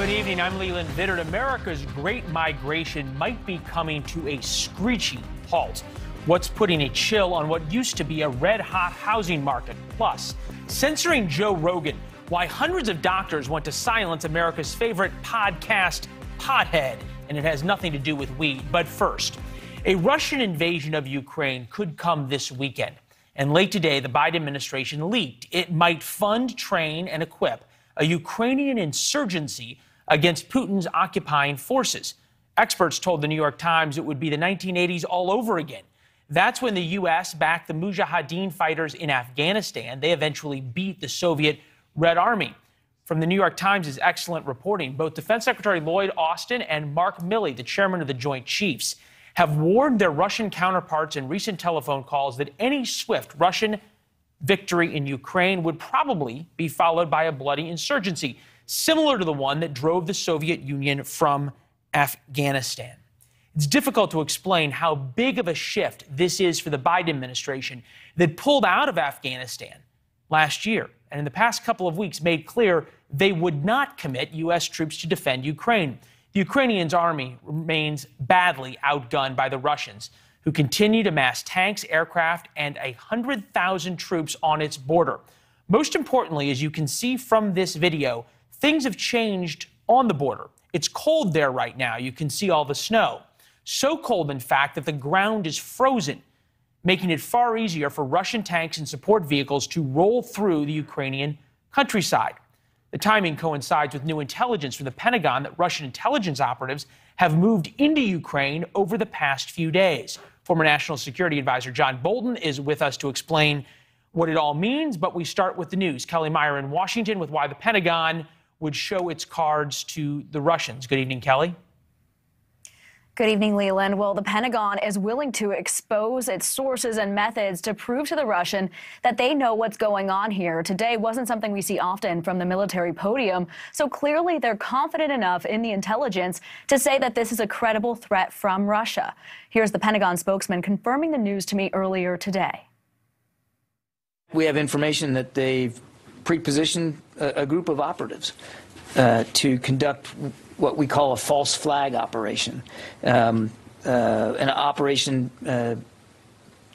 Good evening. I'm Leland Vittert. America's great migration might be coming to a screeching halt. What's putting a chill on what used to be a red-hot housing market? Plus, censoring Joe Rogan, why hundreds of doctors want to silence America's favorite podcast, Pothead, and it has nothing to do with weed. But first, a Russian invasion of Ukraine could come this weekend. And late today, the Biden administration leaked it might fund, train, and equip a Ukrainian insurgency against Putin's occupying forces. Experts told the New York Times it would be the 1980s all over again. That's when the U.S. backed the Mujahideen fighters in Afghanistan. They eventually beat the Soviet Red Army. From the New York Times' excellent reporting, both Defense Secretary Lloyd Austin and Mark Milley, the chairman of the Joint Chiefs, have warned their Russian counterparts in recent telephone calls that any swift Russian victory in Ukraine would probably be followed by a bloody insurgency, similar to the one that drove the Soviet Union from Afghanistan. It's difficult to explain how big of a shift this is for the Biden administration that pulled out of Afghanistan last year and in the past couple of weeks made clear they would not commit U.S. troops to defend Ukraine. The Ukrainian army remains badly outgunned by the Russians, who continue to mass tanks, aircraft, and 100,000 troops on its border. Most importantly, as you can see from this video, things have changed on the border. It's cold there right now. You can see all the snow. So cold, in fact, that the ground is frozen, making it far easier for Russian tanks and support vehicles to roll through the Ukrainian countryside. The timing coincides with new intelligence from the Pentagon that Russian intelligence operatives have moved into Ukraine over the past few days. Former National Security Advisor John Bolton is with us to explain what it all means, but we start with the news. Kelly Meyer in Washington with why the Pentagon would show its cards to the Russians. Good evening, Kelly. Good evening, Leland. Well, the Pentagon is willing to expose its sources and methods to prove to the Russian that they know what's going on here. Today wasn't something we see often from the military podium, so clearly they're confident enough in the intelligence to say that this is a credible threat from Russia. Here's the Pentagon spokesman confirming the news to me earlier today. We have information that they've pre-positioned a group of operatives to conduct what we call a false flag operation, an operation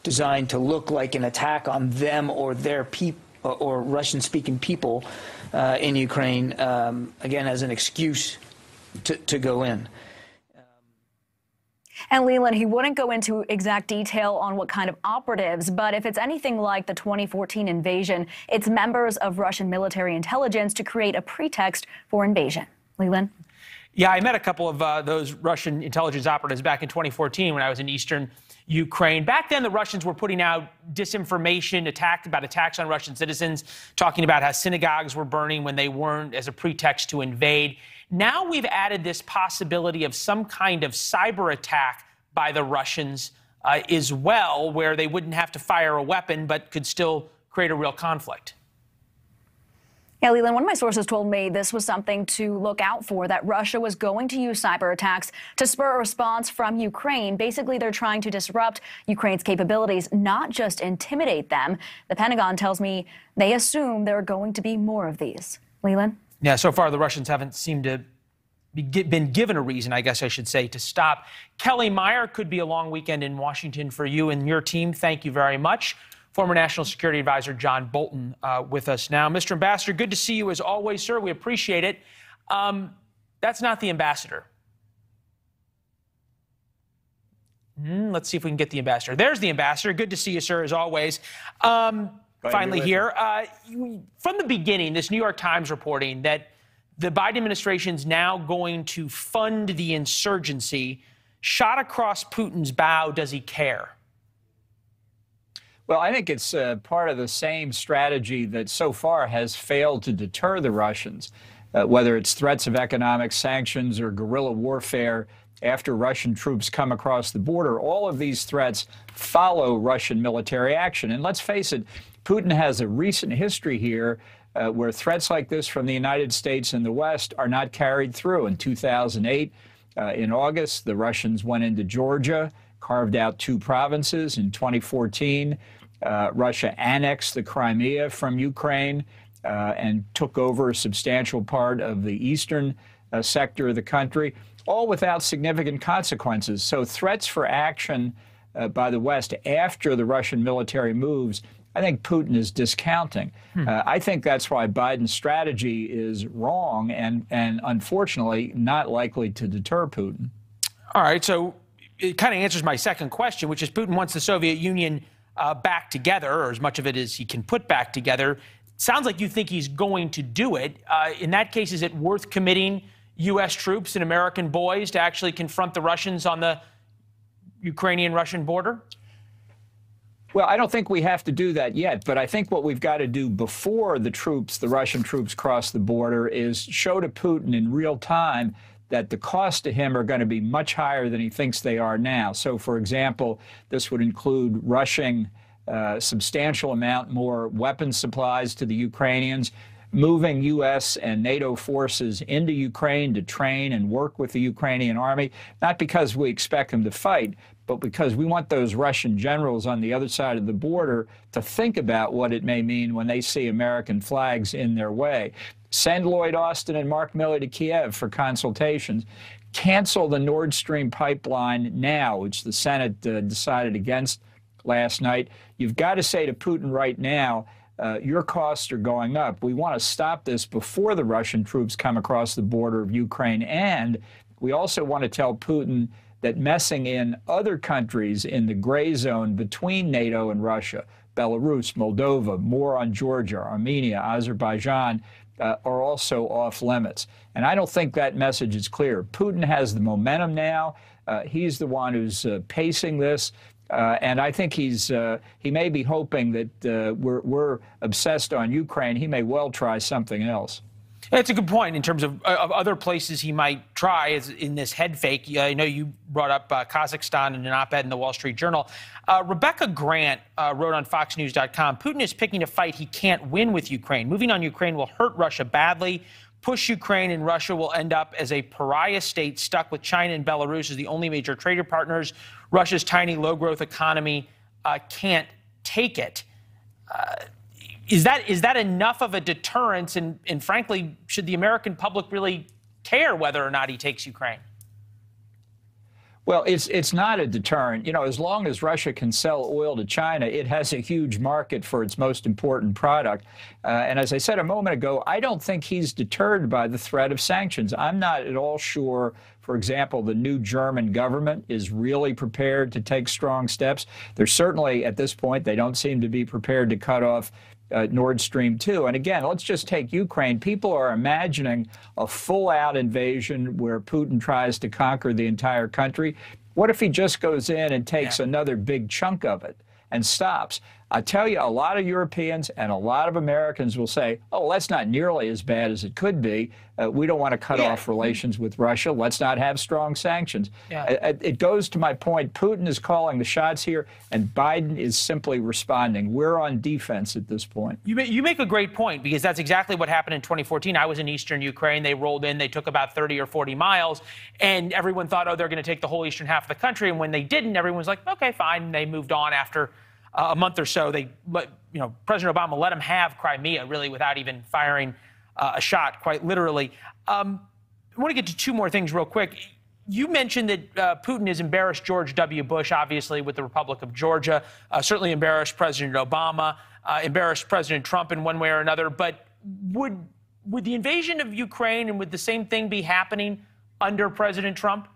designed to look like an attack on them or their people or Russian-speaking people in Ukraine, again, as an excuse to go in. And Leland, he wouldn't go into exact detail on what kind of operatives, but if it's anything like the 2014 invasion, it's members of Russian military intelligence to create a pretext for invasion. Leland? Yeah, I met a couple of those Russian intelligence operatives back in 2014 when I was in eastern Ukraine. Back then, the Russians were putting out disinformation, about attacks on Russian citizens, talking about how synagogues were burning when they weren't, as a pretext to invade. Now we've added this possibility of some kind of cyber attack by the Russians as well, where they wouldn't have to fire a weapon but could still create a real conflict. Yeah, Leland, one of my sources told me this was something to look out for, that Russia was going to use cyber attacks to spur a response from Ukraine. Basically, they're trying to disrupt Ukraine's capabilities, not just intimidate them. The Pentagon tells me they assume there are going to be more of these. Leland? Yeah, so far the Russians haven't seemed to been given a reason, I guess I should say, to stop. Kelly Meyer, could be a long weekend in Washington for you and your team. Thank you very much. Former National Security Advisor John Bolton with us now. Mr. Ambassador, good to see you as always, sir. We appreciate it. That's not the ambassador. Let's see if we can get the ambassador. There's the ambassador. Good to see you, sir, as always. Finally here. From the beginning, this New York Times reporting that the Biden administration's now going to fund the insurgency. Shot across Putin's bow, does he care? Well, I think it's part of the same strategy that so far has failed to deter the Russians, whether it's threats of economic sanctions or guerrilla warfare after Russian troops come across the border. All of these threats follow Russian military action. And let's face it, Putin has a recent history here where threats like this from the United States and the West are not carried through. In 2008, in August, the Russians went into Georgia, carved out 2 provinces. In 2014, Russia annexed the Crimea from Ukraine and took over a substantial part of the eastern sector of the country, all without significant consequences. So threats for action by the West after the Russian military moves, I think Putin is discounting. I think that's why Biden's strategy is wrong and unfortunately not likely to deter Putin. All right, so it kind of answers my second question, which is Putin wants the Soviet Union back together, or as much of it as he can put back together. Sounds like you think he's going to do it. In that case, is it worth committing U.S. troops and American boys to actually confront the Russians on the Ukrainian-Russian border? Well, I don't think we have to do that yet, but I think what we've got to do before the Russian troops cross the border is show to Putin in real time that the costs to him are going to be much higher than he thinks they are now. So, for example, this would include rushing substantial amount more weapons supplies to the Ukrainians, moving U.S. and NATO forces into Ukraine to train and work with the Ukrainian army, not because we expect them to fight, but because we want those Russian generals on the other side of the border to think about what it may mean when they see American flags in their way. Send Lloyd Austin and Mark Milley to Kiev for consultations. Cancel the Nord Stream pipeline now, which the Senate decided against last night. You've got to say to Putin right now, your costs are going up. We want to stop this before the Russian troops come across the border of Ukraine. And we also want to tell Putin that messing in other countries in the gray zone between NATO and Russia, Belarus, Moldova, more on Georgia, Armenia, Azerbaijan, are also off limits. And I don't think that message is clear. Putin has the momentum now. He's the one who's pacing this. And I think he may be hoping that we're obsessed on Ukraine. He may well try something else. That's a good point in terms of other places he might try as in this head fake. I know you brought up Kazakhstan in an op-ed in the Wall Street Journal. Rebecca Grant wrote on FoxNews.com, Putin is picking a fight he can't win with Ukraine. Moving on Ukraine will hurt Russia badly, push Ukraine, and Russia will end up as a pariah state stuck with China and Belarus as the only major trading partners. Russia's tiny, low-growth economy can't take it. Is that enough of a deterrence? And frankly, should the American public really care whether or not he takes Ukraine? Well, it's not a deterrent. You know, as long as Russia can sell oil to China, it has a huge market for its most important product. And as I said a moment ago, I don't think he's deterred by the threat of sanctions. I'm not at all sure, for example, the new German government is really prepared to take strong steps. They're certainly, at this point, they don't seem to be prepared to cut off Nord Stream 2. And again, let's just take Ukraine. People are imagining a full-out invasion where Putin tries to conquer the entire country. What if he just goes in and takes another big chunk of it and stops? I tell you, a lot of Europeans and a lot of Americans will say, oh, that's not nearly as bad as it could be. We don't want to cut off relations with Russia. Let's not have strong sanctions. It goes to my point. Putin is calling the shots here, and Biden is simply responding. We're on defense at this point. You make a great point, because that's exactly what happened in 2014. I was in eastern Ukraine. They rolled in. They took about 30 or 40 miles, and everyone thought, oh, they're going to take the whole eastern half of the country. And when they didn't, everyone was like, okay, fine. And they moved on after a month or so. President Obama let him have Crimea, really, without even firing a shot, quite literally. I want to get to two more things real quick. You mentioned that Putin has embarrassed George W. Bush, obviously, with the Republic of Georgia, certainly embarrassed President Obama, embarrassed President Trump in one way or another. But would the invasion of Ukraine and would the same thing be happening under President Trump?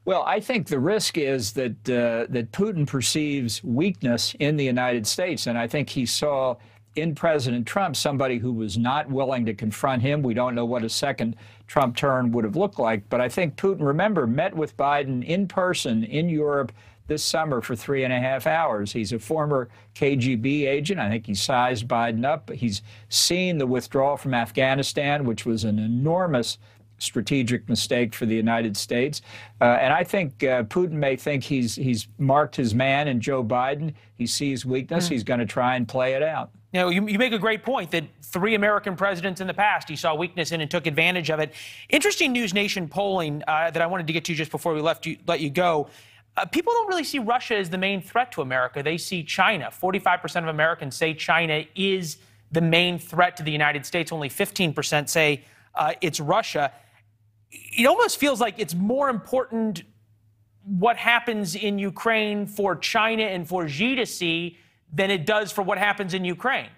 Well, I think the risk is that that Putin perceives weakness in the United States, and I think he saw in President Trump somebody who was not willing to confront him. We don't know what a second Trump turn would have looked like, but I think Putin, remember, met with Biden in person in Europe this summer for 3.5 hours. He's a former KGB agent. I think he sized Biden up. He's seen the withdrawal from Afghanistan, which was an enormous strategic mistake for the United States. And I think Putin may think he's marked his man in Joe Biden. He sees weakness. He's going to try and play it out. You know, you make a great point that 3 American presidents in the past he saw weakness in and took advantage of it. Interesting NewsNation polling that I wanted to get to just before we let you go. People don't really see Russia as the main threat to America. They see China. 45% of Americans say China is the main threat to the United States. Only 15% say it's Russia. It almost feels like it's more important what happens in Ukraine for China and for Xi to see than it does for what happens in Ukraine.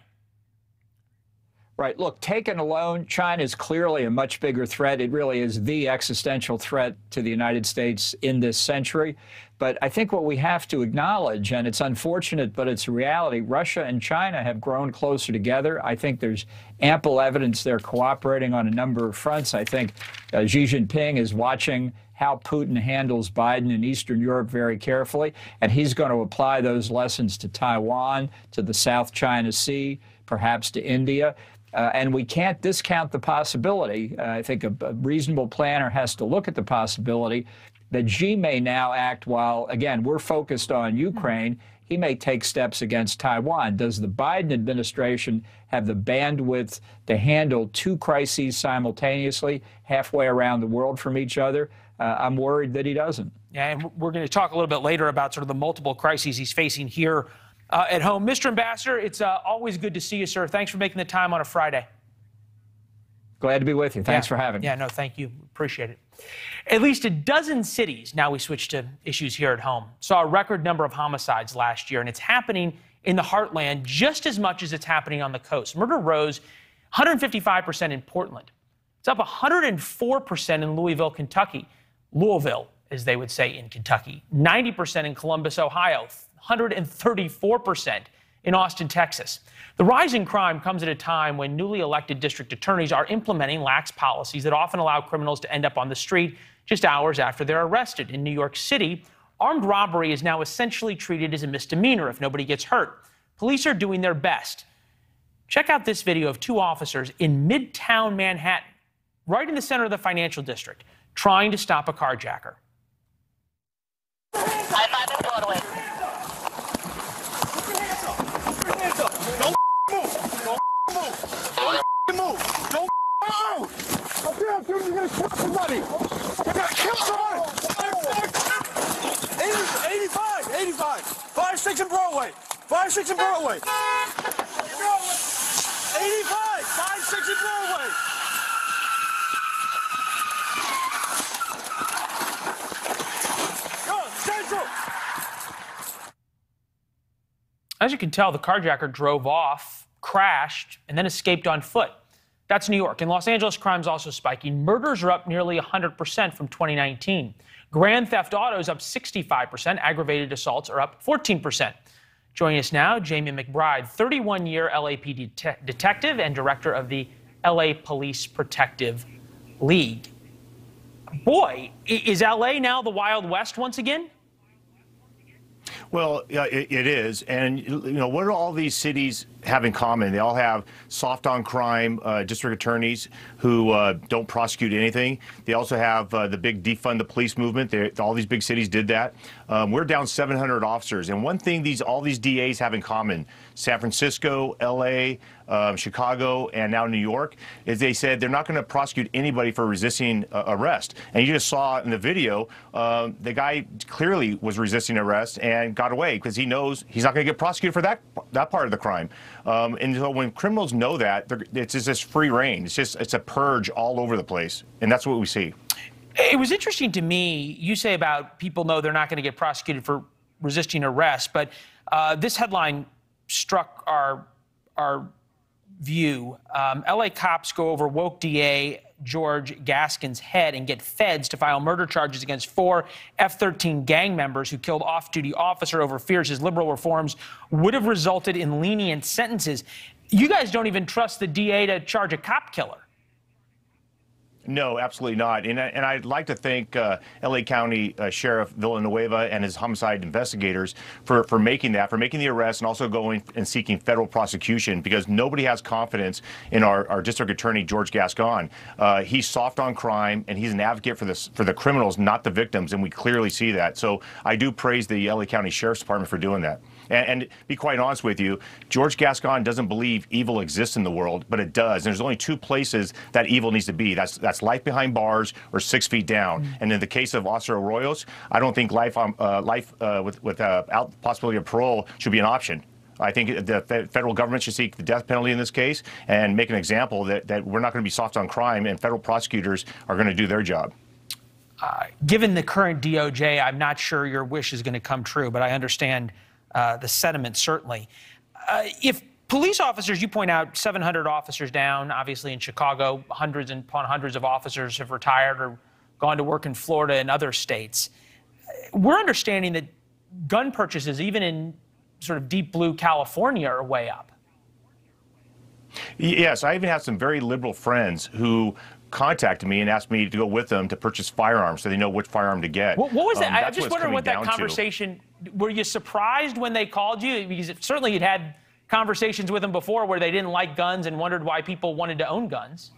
Right. Look, taken alone, China is clearly a much bigger threat. It really is the existential threat to the United States in this century. But I think what we have to acknowledge, and it's unfortunate, but it's a reality, Russia and China have grown closer together. I think there's ample evidence they're cooperating on a number of fronts. I think Xi Jinping is watching how Putin handles Biden in Eastern Europe very carefully, and he's going to apply those lessons to Taiwan, to the South China Sea, perhaps to India. And we can't discount the possibility. I think a reasonable planner has to look at the possibility that Xi may now act while, again, we're focused on Ukraine. He may take steps against Taiwan. Does the Biden administration have the bandwidth to handle two crises simultaneously, halfway around the world from each other? I'm worried that he doesn't. Yeah, and we're going to talk a little bit later about sort of the multiple crises he's facing here at home. Mr. Ambassador, it's always good to see you, sir. Thanks for making the time on a Friday. Glad to be with you. Thanks for having me. Yeah, no, thank you. Appreciate it. At least a dozen cities, now we switch to issues here at home, saw a record number of homicides last year, and it's happening in the heartland just as much as it's happening on the coast. Murder rose 155% in Portland. It's up 104% in Louisville, as they would say in Kentucky, 90% in Columbus, Ohio, 134% in Austin, Texas. The rise in crime comes at a time when newly elected district attorneys are implementing lax policies that often allow criminals to end up on the street just hours after they're arrested. In New York City, armed robbery is now essentially treated as a misdemeanor if nobody gets hurt. Police are doing their best. Check out this video of two officers in Midtown Manhattan, right in the center of the financial district, trying to stop a carjacker. I-5 and Broadway. Don't move. Don't move. Don't move. Don't move. Up here, dude, you're gonna kill somebody. You're gonna kill somebody. 85. 5-6 and Broadway. 5-6 and Broadway. 85. 5-6 and Broadway. Go, Central. As you can tell, the carjacker drove off, crashed, and then escaped on foot. That's New York. In Los Angeles, crime's also spiking. Murders are up nearly 100% from 2019. Grand theft auto is up 65%. Aggravated assaults are up 14%. Joining us now, Jamie McBride, 31-year LAPD detective and director of the LA Police Protective League. Boy, is LA now the Wild West once again? Well, it is. And, you know, what do all these cities have in common? They all have soft on crime district attorneys who don't prosecute anything. They also have the big defund the police movement. All these big cities did that. We're down 700 officers. And one thing all these DAs have in common, San Francisco, LA, Chicago, and now New York, is they said they're not going to prosecute anybody for resisting arrest. And you just saw in the video, the guy clearly was resisting arrest and got away because he knows he's not going to get prosecuted for that part of the crime. And so when criminals know that, it's just this free reign. It's a purge all over the place. And that's what we see. It was interesting to me, you say about people know they're not going to get prosecuted for resisting arrest, but this headline struck our view. LA cops go over woke DA George Gaskin's head and get feds to file murder charges against 4 F-13 gang members who killed off-duty officer over fears his liberal reforms would have resulted in lenient sentences. You guys don't even trust the DA to charge a cop killer. No, absolutely not. And I'd like to thank LA County Sheriff Villanueva and his homicide investigators for making the arrest and also going and seeking federal prosecution, because nobody has confidence in our district attorney, George Gascon. He's soft on crime, and he's an advocate for the criminals, not the victims, and we clearly see that. So I do praise the LA County Sheriff's Department for doing that. And be quite honest with you, George Gascon doesn't believe evil exists in the world, but it does. And there's only 2 places that evil needs to be. That's life behind bars or 6 feet down. And in the case of Officer Arroyos, I don't think life without the possibility of parole should be an option. I think the federal government should seek the death penalty in this case and make an example that we're not going to be soft on crime and federal prosecutors are going to do their job. Given the current DOJ, I'm not sure your wish is going to come true, but I understand the sentiment, certainly. If police officers, you point out 700 officers down, obviously in Chicago, hundreds upon hundreds of officers have retired or gone to work in Florida and other states. We're understanding that gun purchases, even in sort of deep blue California, are way up. Yes, I even have some very liberal friends who contacted me and asked me to go with them to purchase firearms so they know which firearm to get. What was that? I'm just wondering what that conversation, were you surprised when they called you? Because certainly you'd had conversations with them before where they didn't like guns and wondered why people wanted to own guns.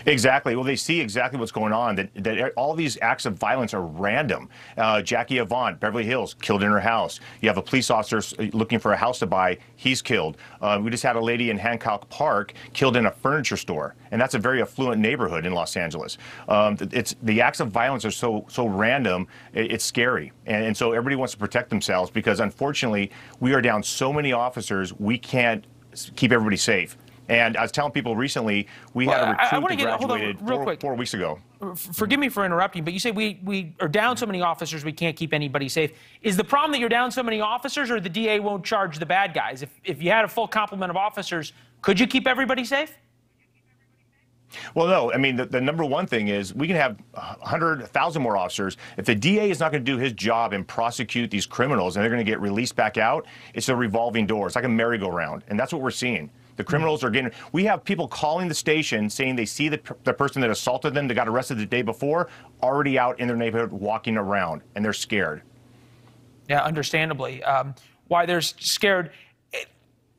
Exactly. Well, they see exactly what's going on, that all these acts of violence are random. Jackie Avant, Beverly Hills, killed in her house. You have a police officer looking for a house to buy. He's killed. We just had a lady in Hancock Park killed in a furniture store, and that's a very affluent neighborhood in Los Angeles. The acts of violence are so random, it's scary. And so everybody wants to protect themselves because, unfortunately, we are down so many officers, we can't keep everybody safe. And I was telling people recently, we had a recruit that graduated 4 weeks ago. Forgive me for interrupting, but you say we are down so many officers, we can't keep anybody safe. Is the problem that you're down so many officers, or the DA won't charge the bad guys? If you had a full complement of officers, could you keep everybody safe? Well, no. I mean, the number one thing is we can have 100, 1,000 more officers. If the DA is not going to do his job and prosecute these criminals and they're going to get released back out, it's a revolving door. It's like a merry-go-round. And that's what we're seeing. The criminals are getting, we have people calling the station saying they see the person that assaulted them, that got arrested the day before, already out in their neighborhood walking around, and they're scared. Yeah, understandably. Why they're scared,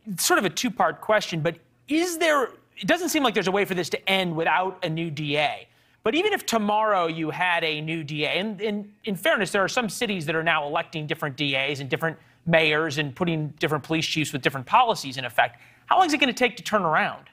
it's sort of a two-part question, but is there, it doesn't seem like there's a way for this to end without a new DA. But even if tomorrow you had a new DA, and in fairness, there are some cities that are now electing different DAs and different mayors and putting different police chiefs with different policies in effect. How long is it going to take to turn around?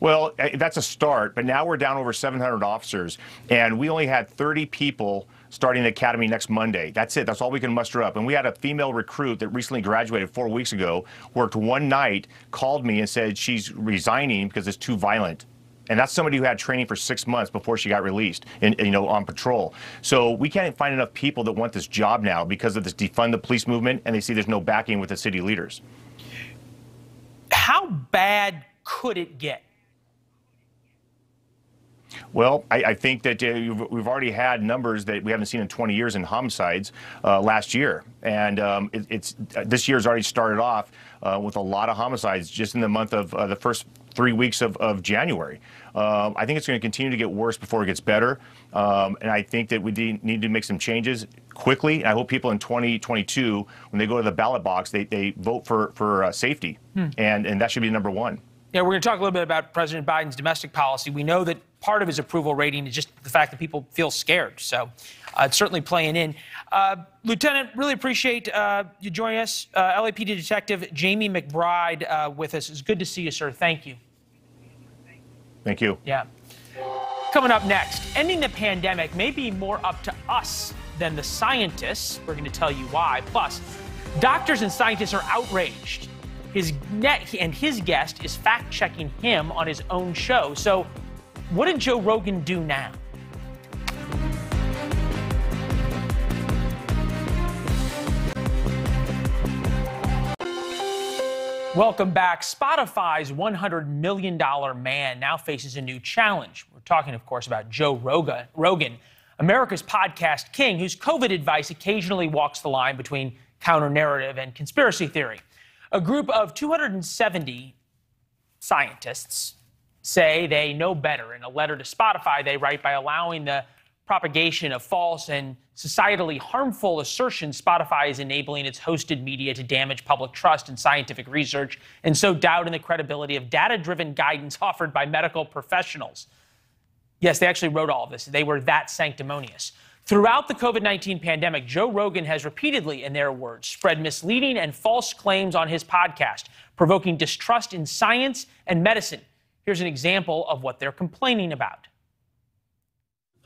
Well, that's a start, but now we're down over 700 officers, and we only had 30 people starting the academy next Monday. That's it. That's all we can muster up. And we had a female recruit that recently graduated 4 weeks ago, worked one night, called me and said she's resigning because it's too violent. And that's somebody who had training for 6 months before she got released, on patrol. So we can't find enough people that want this job now because of this defund the police movement, and they see there's no backing with the city leaders. How bad could it get? Well, I think that we've already had numbers that we haven't seen in 20 years in homicides last year. And this year's already started off with a lot of homicides just in the month of the first 3 weeks of January. I think it's going to continue to get worse before it gets better. And I think that we need to make some changes quickly. I hope people in 2022, when they go to the ballot box, they vote for safety. And that should be number one. Yeah, we're going to talk a little bit about President Biden's domestic policy. We know that part of his approval rating is just the fact that people feel scared. So it's certainly playing in. Lieutenant, really appreciate you joining us. LAPD Detective Jamie McBride with us. It's good to see you, sir. Thank you. Thank you. Yeah. Coming up next, ending the pandemic may be more up to us than the scientists. We're going to tell you why. Plus, doctors and scientists are outraged. His guest is fact-checking him on his own show. So what did Joe Rogan do now? Welcome back. Spotify's $100 million man now faces a new challenge. We're talking, of course, about Joe Rogan, America's podcast king, whose COVID advice occasionally walks the line between counter-narrative and conspiracy theory. A group of 270 scientists say they know better. In a letter to Spotify, they write, by allowing the propagation of false and societally harmful assertions, Spotify is enabling its hosted media to damage public trust in scientific research and sow doubt in the credibility of data-driven guidance offered by medical professionals. Yes, they actually wrote all of this. They were that sanctimonious. Throughout the COVID-19 pandemic, Joe Rogan has repeatedly, in their words, spread misleading and false claims on his podcast, provoking distrust in science and medicine. Here's an example of what they're complaining about.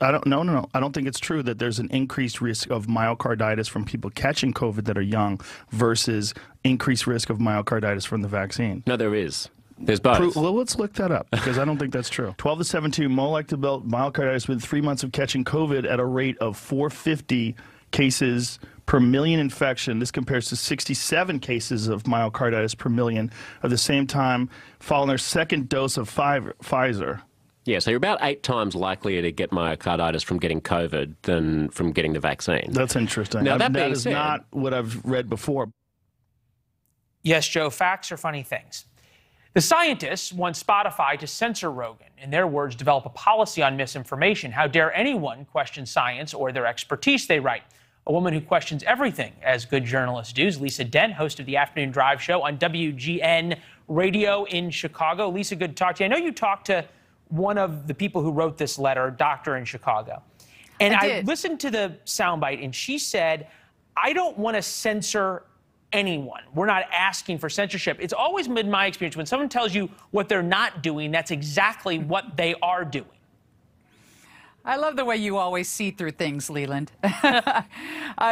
No. I don't think it's true that there's an increased risk of myocarditis from people catching COVID that are young versus increased risk of myocarditis from the vaccine. No, there is. There's both. Well, let's look that up because I don't think that's true. 12 to 17 more likely to develop myocarditis within 3 months of catching COVID at a rate of 450 cases per million infection. This compares to 67 cases of myocarditis per million at the same time following their second dose of Pfizer. Yeah, so you're about 8 times likelier to get myocarditis from getting COVID than from getting the vaccine. That's interesting. Now, that is not what I've read before. Yes, Joe, facts are funny things. The scientists want Spotify to censor Rogan. In their words, develop a policy on misinformation. How dare anyone question science or their expertise, they write. A woman who questions everything, as good journalists do, is Lisa Dent, host of the Afternoon Drive show on WGN Radio in Chicago. Lisa, good to talk to you. I know you talked to one of the people who wrote this letter, a doctor in Chicago. And I listened to the soundbite, and she said, I don't want to censor anyone. We're not asking for censorship. It's always been my experience when someone tells you what they're not doing, that's exactly what they are doing. I love the way you always see through things, Leland.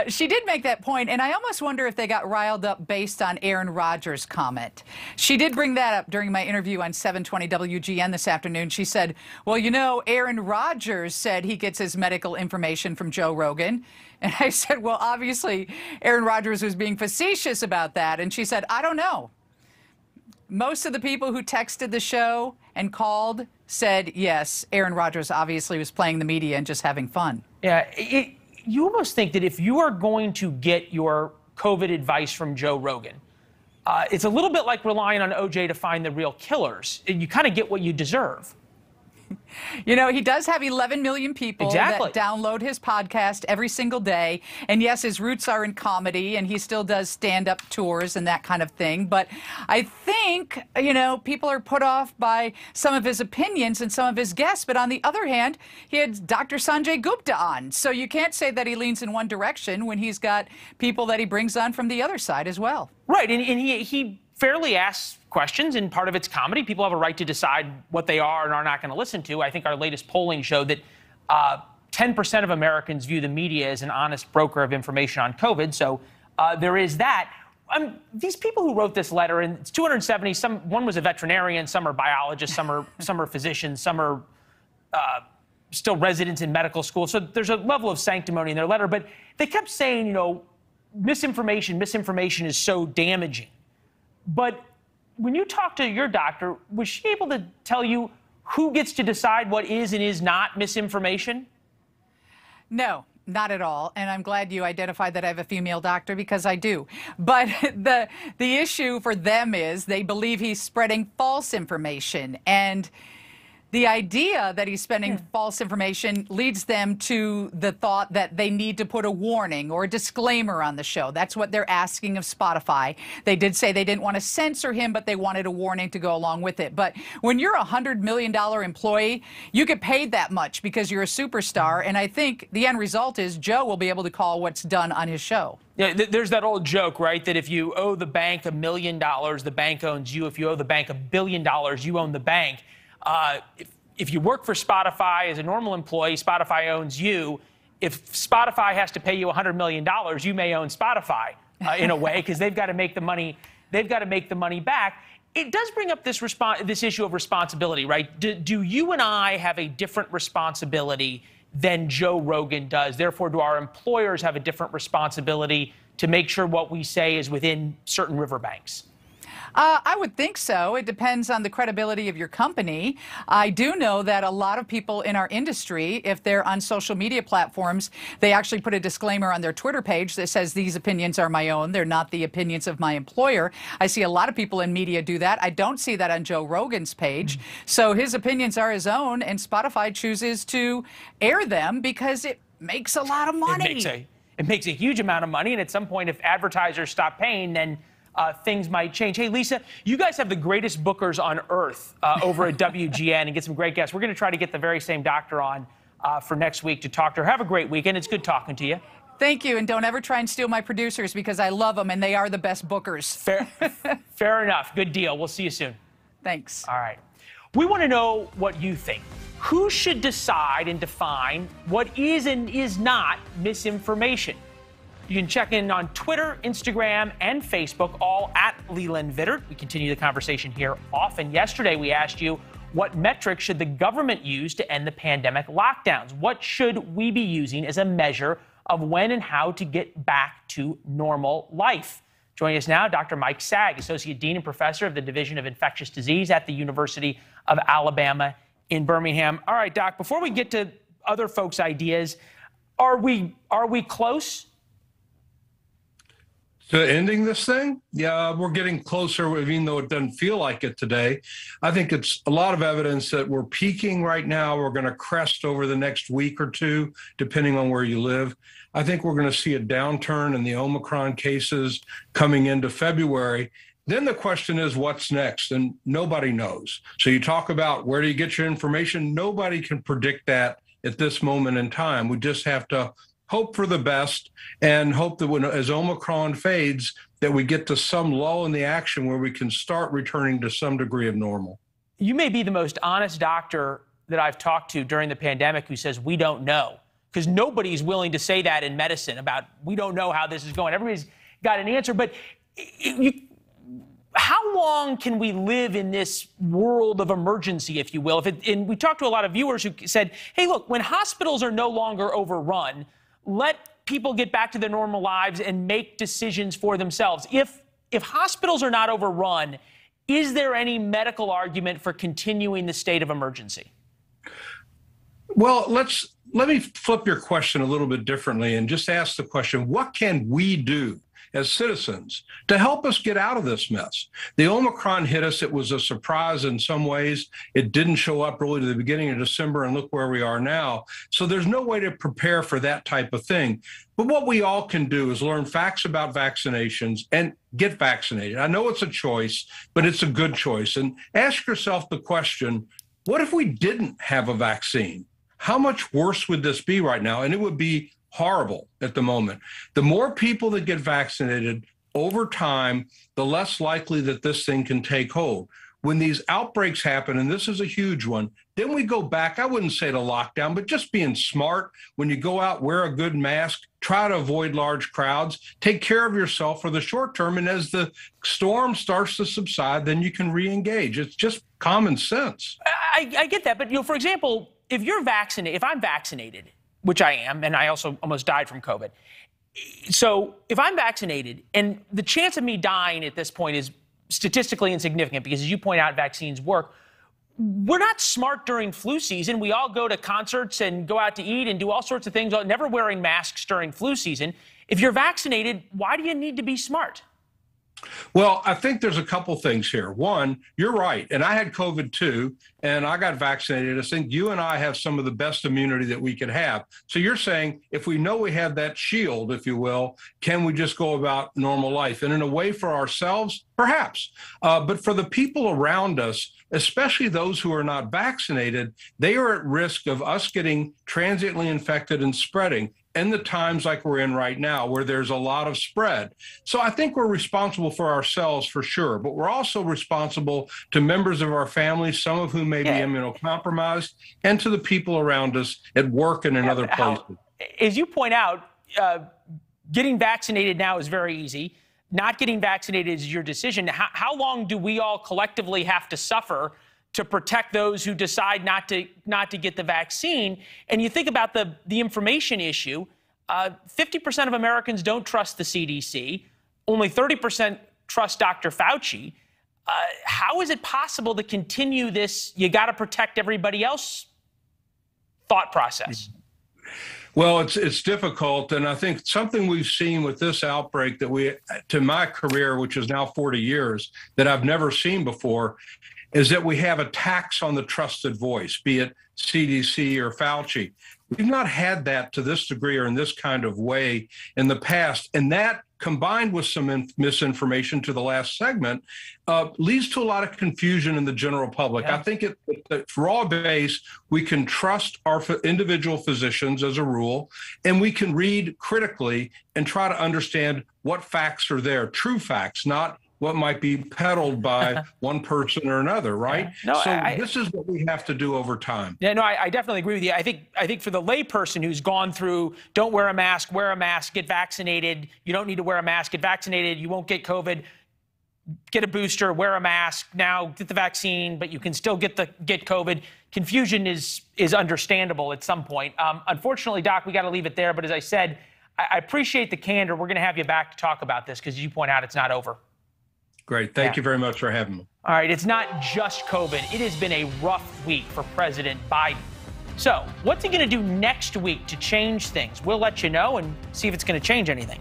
She did make that point, and I almost wonder if they got riled up based on Aaron Rodgers' comment. She did bring that up during my interview on 720 WGN this afternoon. She said, well, you know, Aaron Rodgers said he gets his medical information from Joe Rogan. And I said, well, obviously, Aaron Rodgers was being facetious about that. And she said, I don't know. Most of the people who texted the show and called said, yes, Aaron Rodgers obviously was playing the media and just having fun. Yeah, you almost think that if you are going to get your COVID advice from Joe Rogan, it's a little bit like relying on OJ to find the real killers. You kind of get what you deserve. You know, he does have 11 million people that download his podcast every single day. And yes, his roots are in comedy, and he still does stand-up tours and that kind of thing. But I think, you know, people are put off by some of his opinions and some of his guests. But on the other hand, he had Dr. Sanjay Gupta on. So you can't say that he leans in one direction when he's got people that he brings on from the other side as well. Right, and he fairly asks questions, and part of it's comedy. People have a right to decide what they are and are not going to listen to. I think our latest polling showed that 10% of Americans view the media as an honest broker of information on COVID, so there is that. These people who wrote this letter, and it's 270, one was a veterinarian, some are biologists, some are physicians, some are still residents in medical school, so there's a level of sanctimony in their letter, but they kept saying, you know, misinformation is so damaging. But when you talk to your doctor, was she able to tell you who gets to decide what is and is not misinformation? No, not at all. And I'm glad you identified that I have a female doctor, because I do. But the issue for them is they believe he's spreading false information. And the idea that he's spreading false information leads them to the thought that they need to put a warning or a disclaimer on the show. That's what they're asking of Spotify. They did say they didn't want to censor him, but they wanted a warning to go along with it. But when you're a $100 million employee, you get paid that much because you're a superstar. And I think the end result is Joe will be able to call what's done on his show. Yeah, there's that old joke, right, that if you owe the bank $1 million, the bank owns you. If you owe the bank $1 billion, you own the bank. If you work for Spotify as a normal employee, Spotify owns you. If Spotify has to pay you $100 million, you may own Spotify in a way, because they've got to make the money. They've got to make the money back. It does bring up this issue of responsibility, right? Do you and I have a different responsibility than Joe Rogan does? Therefore, do our employers have a different responsibility to make sure what we say is within certain riverbanks? I would think so. It depends on the credibility of your company. I do know that a lot of people in our industry, if they're on social media platforms, they actually put a disclaimer on their Twitter page that says these opinions are my own. They're not the opinions of my employer. I see a lot of people in media do that. I don't see that on Joe Rogan's page. So his opinions are his own, and Spotify chooses to air them because it makes a lot of money. It makes a huge amount of money, and at some point, if advertisers stop paying, then things might change. Hey, Lisa, you guys have the greatest bookers on earth over at WGN and get some great guests. We're going to try to get the very same doctor on for next week to talk to her. Have a great weekend. It's good talking to you. Thank you. And don't ever try and steal my producers, because I love them and they are the best bookers. Fair enough. Good deal. We'll see you soon. Thanks. All right. We want to know what you think. Who should decide and define what is and is not misinformation? You can check in on Twitter, Instagram, and Facebook, all at Leland Vittert. We continue the conversation here often. Yesterday, we asked you, what metrics should the government use to end the pandemic lockdowns? What should we be using as a measure of when and how to get back to normal life? Joining us now, Dr. Mike Sagg, Associate Dean and Professor of the Division of Infectious Disease at the University of Alabama in Birmingham. All right, Doc, before we get to other folks' ideas, are we close to ending this thing? Yeah, we're getting closer, even though it doesn't feel like it today. I think it's a lot of evidence that we're peaking right now. We're going to crest over the next week or two, depending on where you live. I think we're going to see a downturn in the Omicron cases coming into February. Then the question is, what's next? And nobody knows. So you talk about where do you get your information? Nobody can predict that at this moment in time. We just have to hope for the best and hope that when, as Omicron fades, that we get to some lull in the action where we can start returning to some degree of normal. You may be the most honest doctor that I've talked to during the pandemic who says we don't know, because nobody's willing to say that in medicine about we don't know how this is going. Everybody's got an answer, but how long can we live in this world of emergency, if you will? And we talked to a lot of viewers who said, hey, look, when hospitals are no longer overrun, let people get back to their normal lives and make decisions for themselves. If hospitals are not overrun, is there any medical argument for continuing the state of emergency? Well, let me flip your question a little bit differently and just ask the question, what can we do as citizens to help us get out of this mess? The Omicron hit us. It was a surprise in some ways. It didn't show up really to the beginning of December, and look where we are now. So there's no way to prepare for that type of thing. But what we all can do is learn facts about vaccinations and get vaccinated. I know it's a choice, but it's a good choice. And ask yourself the question, what if we didn't have a vaccine? How much worse would this be right now? And it would be horrible at the moment. The more people that get vaccinated over time, the less likely that this thing can take hold. When these outbreaks happen, and this is a huge one, then we go back, I wouldn't say to lockdown, but just being smart. When you go out, wear a good mask, try to avoid large crowds, take care of yourself for the short term. And as the storm starts to subside, then you can re-engage. It's just common sense. I get that. But, for example, if I'm vaccinated, which I am, and I also almost died from COVID. So if I'm vaccinated, and the chance of me dying at this point is statistically insignificant because, as you point out, vaccines work. We're not smart during flu season. We all go to concerts and go out to eat and do all sorts of things, never wearing masks during flu season. If you're vaccinated, why do you need to be smart? Well, I think there's a couple things here. One, you're right. And I had COVID too, and I got vaccinated. I think you and I have some of the best immunity that we could have. So you're saying if we know we have that shield, if you will, can we just go about normal life? And in a way for ourselves, perhaps. But for the people around us, especially those who are not vaccinated, they are at risk of us getting transiently infected and spreading in the times like we're in right now, where there's a lot of spread. So I think we're responsible for ourselves for sure, but we're also responsible to members of our family, some of whom may be immunocompromised, and to the people around us at work and in other places. As you point out, getting vaccinated now is very easy. Not getting vaccinated is your decision. How long do we all collectively have to suffer to protect those who decide not to get the vaccine? And you think about the information issue, 50% of Americans don't trust the CDC. Only 30% trust Dr. Fauci. How is it possible to continue this, you got to protect everybody else thought process? Well, it's difficult. And I think something we've seen with this outbreak that to my career, which is now 40 years, that I've never seen before, is that we have a tax on the trusted voice, be it CDC or Fauci. We've not had that to this degree or in this kind of way in the past. And that, combined with some misinformation to the last segment, leads to a lot of confusion in the general public. Yeah. I think at raw base, we can trust our individual physicians as a rule, and we can read critically and try to understand what facts are there, true facts, not what might be peddled by one person or another, right? No, so this is what we have to do over time. Yeah, no, I definitely agree with you. I think for the layperson who's gone through, don't wear a mask, get vaccinated. You don't need to wear a mask, get vaccinated. You won't get COVID. Get a booster, wear a mask. Now get the vaccine, but you can still get COVID. Confusion is understandable at some point. Unfortunately, Doc, we got to leave it there. But as I said, I appreciate the candor. We're going to have you back to talk about this because, as you point out, it's not over. Great. Thank you very much for having me. All right. It's not just COVID. It has been a rough week for President Biden. So what's he going to do next week to change things? We'll let you know and see if it's going to change anything.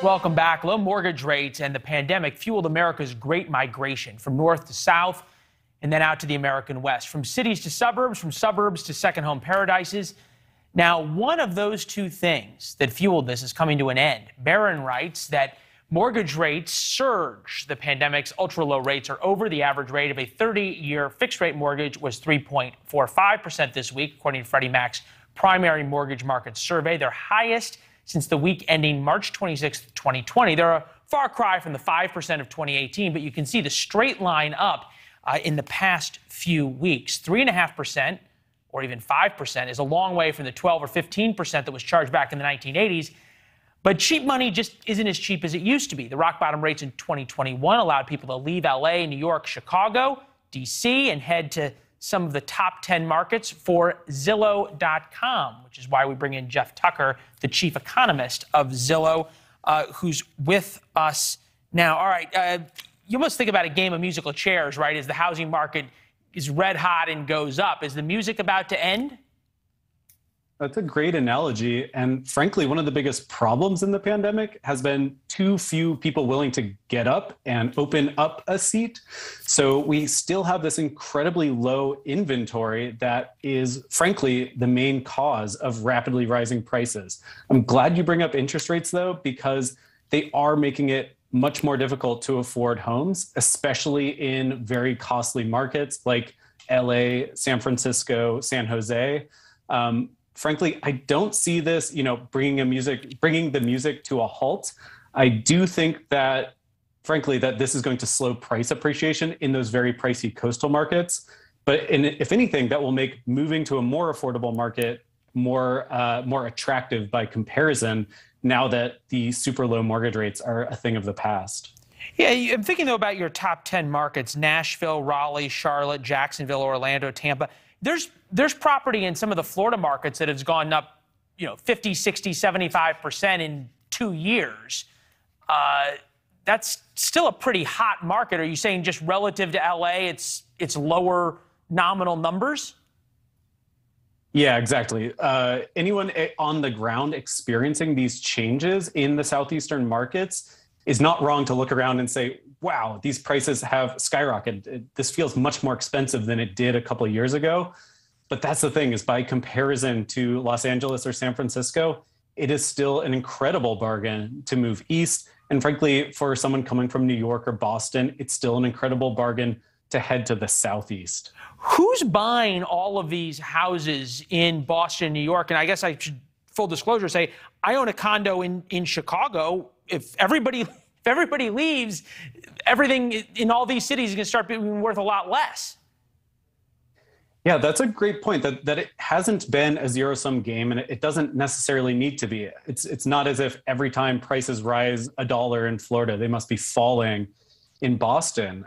Welcome back. Low mortgage rates and the pandemic fueled America's great migration from north to south and then out to the American West, from cities to suburbs, from suburbs to second home paradises. Now, one of those two things that fueled this is coming to an end. Barron writes that mortgage rates surge. The pandemic's ultra-low rates are over. The average rate of a 30-year fixed-rate mortgage was 3.45% this week, according to Freddie Mac's primary mortgage market survey, their highest since the week ending March 26, 2020. They're a far cry from the 5% of 2018, but you can see the straight line up in the past few weeks. 3.5% or even 5% is a long way from the 12 or 15% that was charged back in the 1980s. But cheap money just isn't as cheap as it used to be. The rock bottom rates in 2021 allowed people to leave LA, New York, Chicago, DC, and head to some of the top 10 markets for Zillow.com, which is why we bring in Jeff Tucker, the chief economist of Zillow, who's with us now. All right, you must think about a game of musical chairs, right? As the housing market is red hot and goes up. Is the music about to end? That's a great analogy. And frankly, one of the biggest problems in the pandemic has been too few people willing to get up and open up a seat. So we still have this incredibly low inventory that is, frankly, the main cause of rapidly rising prices. I'm glad you bring up interest rates, though, because they are making it much more difficult to afford homes, especially in very costly markets like LA, San Francisco, San Jose. Frankly, I don't see this, bringing the music to a halt. I do think that, frankly, that this is going to slow price appreciation in those very pricey coastal markets. But if anything, that will make moving to a more affordable market more attractive by comparison, now that the super low mortgage rates are a thing of the past. Yeah, I'm thinking, though, about your top 10 markets: Nashville, Raleigh, Charlotte, Jacksonville, Orlando, Tampa. There's property in some of the Florida markets that has gone up, 50, 60, 75% in 2 years. That's still a pretty hot market. Are you saying just relative to LA, it's lower nominal numbers? Yeah, exactly. Anyone on the ground experiencing these changes in the southeastern markets is not wrong to look around and say, wow, these prices have skyrocketed. This feels much more expensive than it did a couple of years ago. But that's the thing, is by comparison to Los Angeles or San Francisco, it is still an incredible bargain to move east. And frankly, for someone coming from New York or Boston, it's still an incredible bargain to head to the southeast. Who's buying all of these houses in Boston, New York? And I guess I should, full disclosure, say I own a condo in Chicago. If everybody leaves, everything in all these cities is going to start being worth a lot less. Yeah, that's a great point, that it hasn't been a zero-sum game, and it doesn't necessarily need to be. It's not as if every time prices rise $1 in Florida, they must be falling in Boston.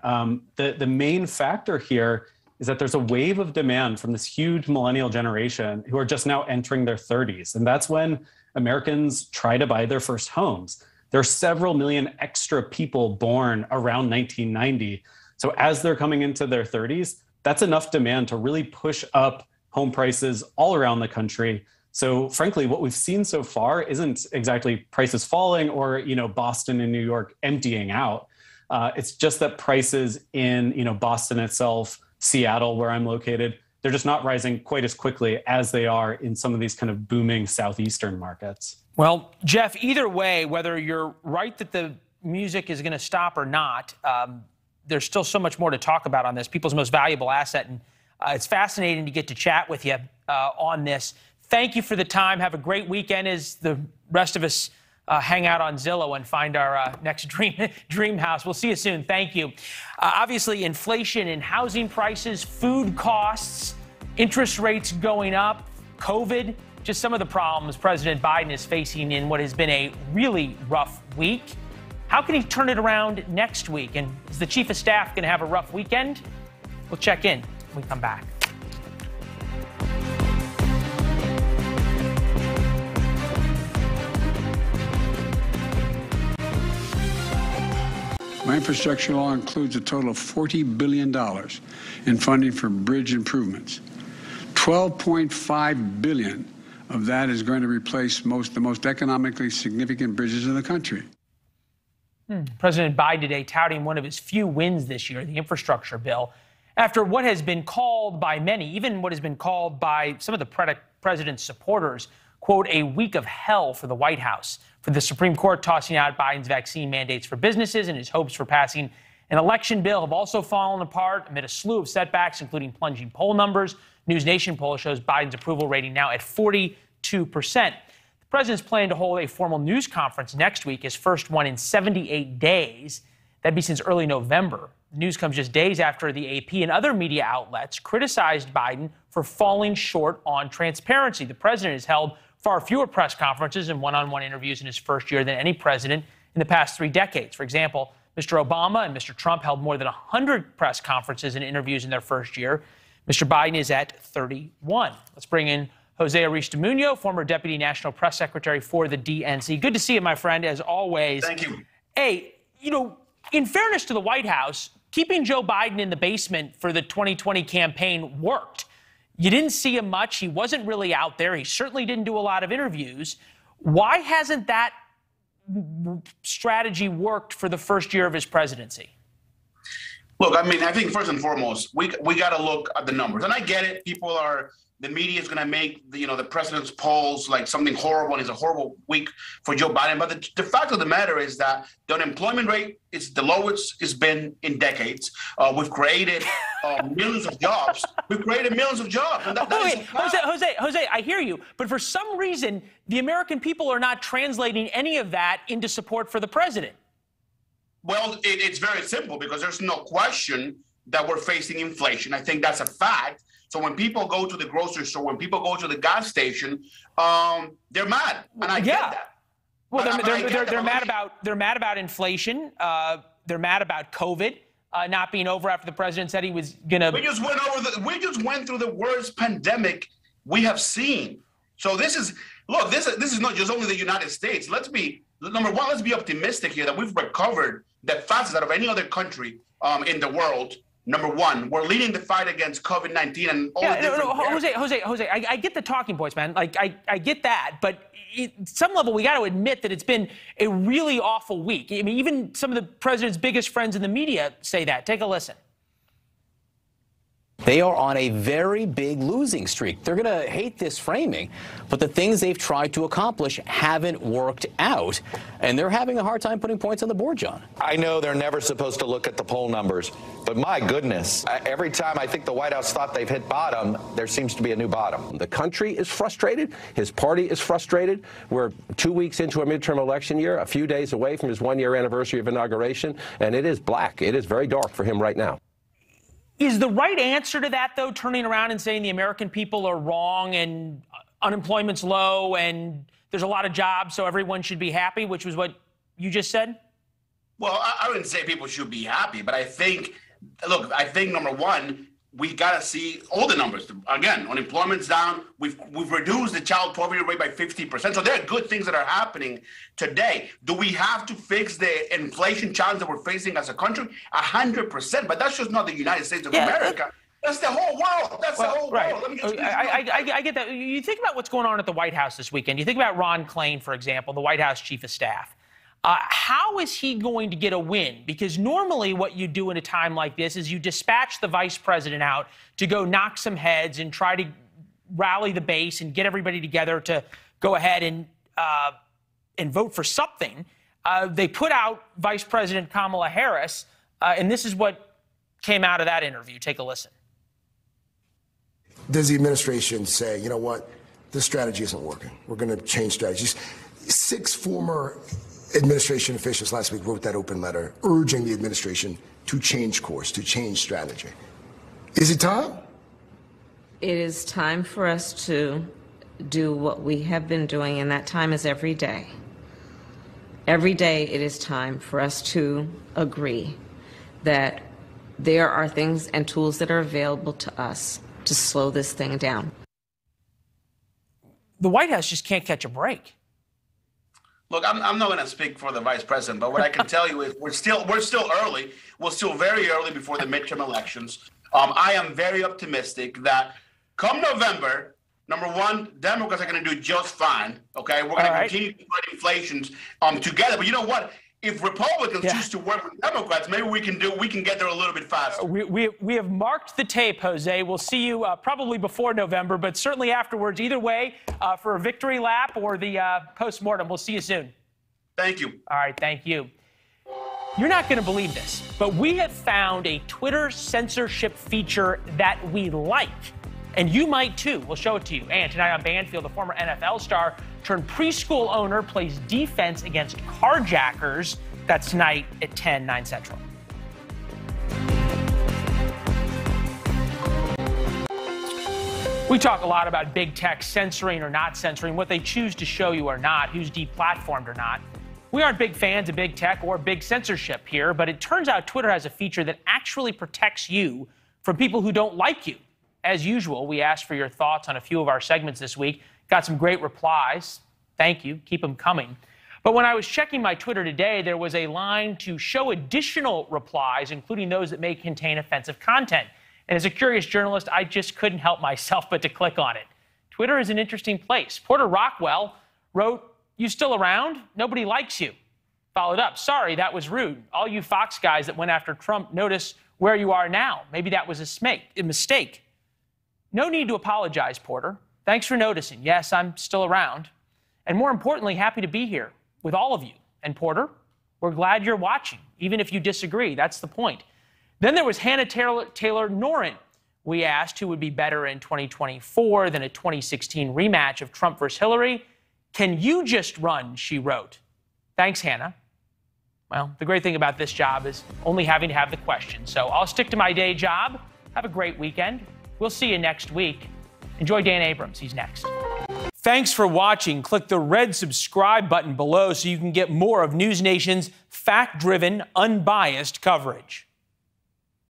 The main factor here is that there's a wave of demand from this huge millennial generation who are just now entering their 30s. And that's when Americans try to buy their first homes. There are several million extra people born around 1990. So as they're coming into their 30s, that's enough demand to really push up home prices all around the country. So frankly, what we've seen so far isn't exactly prices falling or, Boston and New York emptying out. It's just that prices in, Boston itself, Seattle, where I'm located, they're just not rising quite as quickly as they are in some of these kind of booming southeastern markets. Well, Jeff, either way, whether you're right that the music is going to stop or not, there's still so much more to talk about on this, people's most valuable asset. And it's fascinating to get to chat with you on this. Thank you for the time. Have a great weekend as the rest of us hang out on Zillow and find our next dream house. We'll see you soon. Thank you. Obviously, inflation in housing prices, food costs, interest rates going up, COVID, just some of the problems President Biden is facing in what has been a really rough week. How can he turn it around next week? And is the chief of staff going to have a rough weekend? We'll check in when we come back. My infrastructure law includes a total of $40 billion in funding for bridge improvements. $12.5 billion of that is going to replace the most economically significant bridges in the country. President Biden today touting one of his few wins this year, the infrastructure bill, after what has been called by many, even what has been called by some of the president's supporters, quote, a week of hell for the White House, for the Supreme Court tossing out Biden's vaccine mandates for businesses, and his hopes for passing an election bill have also fallen apart amid a slew of setbacks, including plunging poll numbers. NewsNation poll shows Biden's approval rating now at 42%. The president's planning to hold a formal news conference next week, his first one in 78 days. That'd be since early November. The news comes just days after the AP and other media outlets criticized Biden for falling short on transparency. The president has held far fewer press conferences and one-on-one interviews in his first year than any president in the past 3 decades. For example, Mr. Obama and Mr. Trump held more than 100 press conferences and interviews in their first year. Mr. Biden is at 31. Let's bring in Jose Aristimuño, former Deputy National Press Secretary for the DNC. Good to see you, my friend, as always. Thank you. Hey, in fairness to the White House, keeping Joe Biden in the basement for the 2020 campaign worked. You didn't see him much. He wasn't really out there. He certainly didn't do a lot of interviews. Why hasn't that strategy worked for the first year of his presidency? Look, I think first and foremost, we got to look at the numbers. And I get it. The media is going to make the president's polls like something horrible, and it's a horrible week for Joe Biden. But the fact of the matter is that the unemployment rate is the lowest it's been in decades. We've created millions of jobs. We've created millions of jobs. And Jose, I hear you. But for some reason, the American people are not translating any of that into support for the president. Well, it's very simple, because there's no question that we're facing inflation. I think that's a fact. So when people go to the grocery store, when people go to the gas station, they're mad, and I get that. Well, they're mad about inflation. They're mad about COVID not being over after the president said he was gonna. We just went through the worst pandemic we have seen. So this is not just only the United States. Number one, let's be optimistic here that we've recovered the fastest out of any other country in the world. Number one, we're leading the fight against COVID-19 and all the different. Jose, I get the talking points, man. Like, I get that. But at some level, we got to admit that it's been a really awful week. I mean, even some of the president's biggest friends in the media say that. Take a listen. They are on a very big losing streak. They're going to hate this framing, but the things they've tried to accomplish haven't worked out, and they're having a hard time putting points on the board, John. I know they're never supposed to look at the poll numbers, but my goodness, every time I think the White House thought they've hit bottom, there seems to be a new bottom. The country is frustrated. His party is frustrated. We're 2 weeks into a midterm election year, a few days away from his one-year anniversary of inauguration, and it is black. It is very dark for him right now. Is the right answer to that, though, turning around and saying the American people are wrong and unemployment's low and there's a lot of jobs, so everyone should be happy, which was what you just said? Well, I wouldn't say people should be happy, but I think number one, we got to see all the numbers. Again, unemployment's down. We've reduced the child poverty rate by 50%. So there are good things that are happening today. Do we have to fix the inflation challenge that we're facing as a country? 100%. But that's just not the United States of America. That's the whole world. That's the whole world. Let me just I get that. You think about what's going on at the White House this weekend. You think about Ron Klain, for example, the White House chief of staff. How is he going to get a win? Because normally what you do in a time like this is you dispatch the vice president out to go knock some heads and try to rally the base and get everybody together to go ahead and vote for something. They put out Vice President Kamala Harris, and this is what came out of that interview. Take a listen. Does the administration say, you know what, this strategy isn't working, we're going to change strategies? 6 former administration officials last week wrote that open letter urging the administration to change course, to change strategy. Is it time? It is time for us to do what we have been doing, and that time is every day. Every day it is time for us to agree that there are things and tools that are available to us to slow this thing down. The White House just can't catch a break. Look, I'm not going to speak for the vice president, but what I can tell you is we're still early. We're still very early before the midterm elections. I am very optimistic that come November, number one, Democrats are going to do just fine. Okay, we're going to continue to fight inflations together. But you know what? If Republicans choose to work with Democrats, maybe we can get there a little bit faster. We have marked the tape, Jose. We'll see you probably before November, but certainly afterwards. Either way, for a victory lap or the post-mortem. We'll see you soon. Thank you. All right, thank you. You're not going to believe this, but we have found a Twitter censorship feature that we like. And you might too. We'll show it to you. And tonight on Banfield, the former NFL star turned preschool owner plays defense against carjackers. That's tonight at 10, 9 Central. We talk a lot about big tech censoring or not censoring, what they choose to show you or not, who's deplatformed or not. We aren't big fans of big tech or big censorship here, but it turns out Twitter has a feature that actually protects you from people who don't like you. As usual, we asked for your thoughts on a few of our segments this week. Got some great replies. Thank you. Keep them coming. But when I was checking my Twitter today, there was a line to show additional replies, including those that may contain offensive content. And as a curious journalist, I just couldn't help myself but to click on it. Twitter is an interesting place. Porter Rockwell wrote, "You still around? Nobody likes you." Followed up, "Sorry, that was rude. All you Fox guys that went after Trump, notice where you are now. Maybe that was a mistake." No need to apologize, Porter. Thanks for noticing. Yes, I'm still around. And more importantly, happy to be here with all of you. And Porter, we're glad you're watching, even if you disagree. That's the point. Then there was Hannah Taylor Noren. We asked who would be better in 2024 than a 2016 rematch of Trump versus Hillary. Can you just run, she wrote. Thanks, Hannah. Well, the great thing about this job is only having to have the question. So I'll stick to my day job. Have a great weekend. We'll see you next week. Enjoy Dan Abrams. He's next. Thanks for watching. Click the red subscribe button below so you can get more of NewsNation's fact-driven, unbiased coverage.